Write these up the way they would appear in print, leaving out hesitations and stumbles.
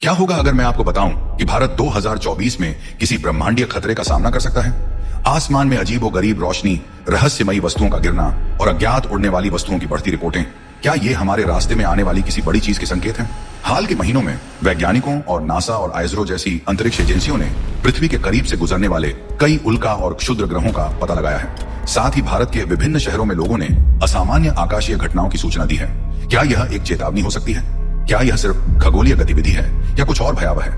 क्या होगा अगर मैं आपको बताऊं कि भारत 2024 में किसी ब्रह्मांडीय खतरे का सामना कर सकता है? आसमान में अजीबोगरीब रोशनी, रहस्यमयी वस्तुओं का गिरना और अज्ञात उड़ने वाली वस्तुओं की बढ़ती रिपोर्टें, क्या ये हमारे रास्ते में आने वाली किसी बड़ी चीज के संकेत हैं? हाल के महीनों में वैज्ञानिकों और नासा और आइसरो जैसी अंतरिक्ष एजेंसियों ने पृथ्वी के करीब से गुजरने वाले कई उल्का और क्षुद्र ग्रहों का पता लगाया है। साथ ही भारत के विभिन्न शहरों में लोगों ने असामान्य आकाशीय घटनाओं की सूचना दी है। क्या यह एक चेतावनी हो सकती है? क्या यह सिर्फ खगोलीय गतिविधि है या कुछ और भयावह है?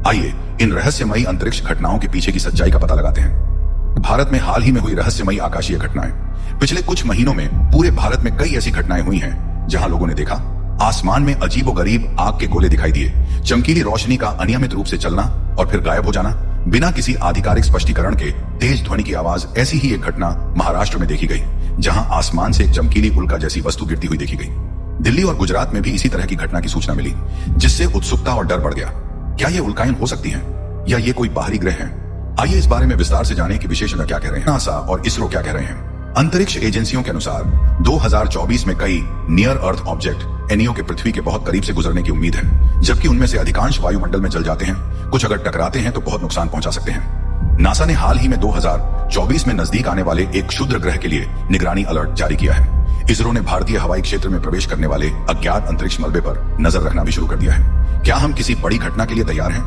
आइए इन रहस्यमयी अंतरिक्ष घटनाओं के पीछे की सच्चाई का पता लगाते हैं। भारत में हाल ही में हुई रहस्यमयी आकाशीय घटनाएं। पिछले कुछ महीनों में पूरे भारत में कई ऐसी घटनाएं हुई हैं जहां लोगों ने देखा आसमान में अजीबोगरीब आग के गोले दिखाई दिए, चमकीली रोशनी का अनियमित रूप से चलना और फिर गायब हो जाना, बिना किसी आधिकारिक स्पष्टीकरण के तेज ध्वनि की आवाज। ऐसी ही एक घटना महाराष्ट्र में देखी गई जहां आसमान से एक चमकीली उल्का जैसी वस्तु गिरती हुई देखी गई। दिल्ली और गुजरात में भी इसी तरह की घटना की सूचना मिली, जिससे उत्सुकता और डर बढ़ गया। क्या ये उल्काएं हो सकती हैं या ये कोई बाहरी ग्रह हैं? आइए इस बारे में विस्तार से जानें कि विशेषज्ञ क्या कह रहे हैं, नासा और इसरो क्या कह रहे हैं। अंतरिक्ष एजेंसियों के अनुसार 2024 में कई नियर अर्थ ऑब्जेक्ट एनईओ के पृथ्वी के बहुत करीब से गुजरने की उम्मीद है, जबकि उनमें से अधिकांश वायुमंडल में जल जाते हैं। कुछ अगर टकराते हैं तो बहुत नुकसान पहुंचा सकते हैं। नासा ने हाल ही में 2024 में नजदीक आने वाले एक क्षुद्र ग्रह के लिए निगरानी अलर्ट जारी किया है। इसरो ने भारतीय हवाई क्षेत्र में प्रवेश करने वाले अज्ञात अंतरिक्ष मलबे पर नजर रखना भी शुरू कर दिया है। क्या हम किसी बड़ी घटना के लिए तैयार हैं?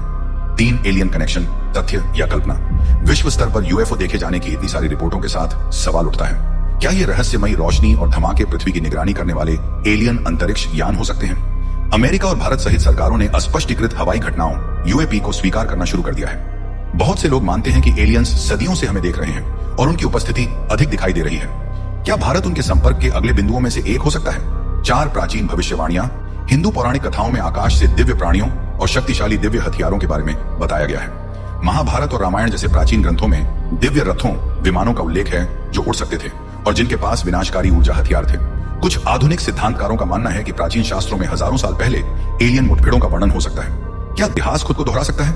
3 एलियन कनेक्शन, तथ्य या कल्पना? विश्व स्तर पर यूएफओ देखे जाने की इतनी सारी रिपोर्टों के साथ सवाल उठता है, क्या ये रहस्यमयी रोशनी और धमाके पृथ्वी की निगरानी करने वाले एलियन अंतरिक्ष यान हो सकते हैं? अमेरिका और भारत सहित सरकारों ने अस्पष्टीकृत हवाई घटनाओं यूएपी को स्वीकार करना शुरू कर दिया है। बहुत से लोग मानते हैं कि एलियंस सदियों से हमें देख रहे हैं और उनकी उपस्थिति अधिक दिखाई दे रही है। क्या भारत उनके संपर्क के अगले बिंदुओं में से एक हो सकता है? 4 प्राचीन भविष्यवाणियां। हिंदू पौराणिक कथाओं में आकाश से दिव्य प्राणियों और शक्तिशाली दिव्य हथियारों के बारे में बताया गया है। महाभारत और रामायण जैसे प्राचीन ग्रंथों में दिव्य रथों, विमानों का उल्लेख है जो उड़ सकते थे और जिनके पास विनाशकारी ऊर्जा हथियार थे। कुछ आधुनिक सिद्धांतकारों का मानना है कि प्राचीन शास्त्रों में हजारों साल पहले एलियन मुठभेड़ों का वर्णन हो सकता है। क्या इतिहास खुद को दोहरा सकता है?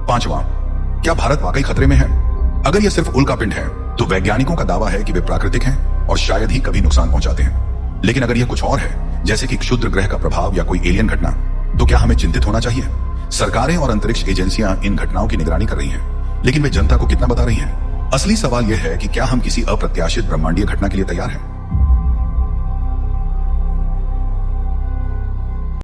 5वां, क्या भारत वाकई खतरे में है? अगर यह सिर्फ उल्कापिंड है तो वैज्ञानिकों का दावा है कि वे प्राकृतिक हैं और शायद ही कभी नुकसान पहुंचाते हैं। लेकिन अगर यह कुछ और है, जैसे कि क्षुद्र ग्रह का प्रभाव या कोई एलियन घटना, तो क्या हमें चिंतित होना चाहिए? सरकारें और अंतरिक्ष एजेंसियां इन घटनाओं की निगरानी कर रही हैं, लेकिन वे जनता को कितना बता रही हैं? असली सवाल यह है कि क्या हम किसी अप्रत्याशित ब्रह्मांडीय घटना के लिए तैयार हैं?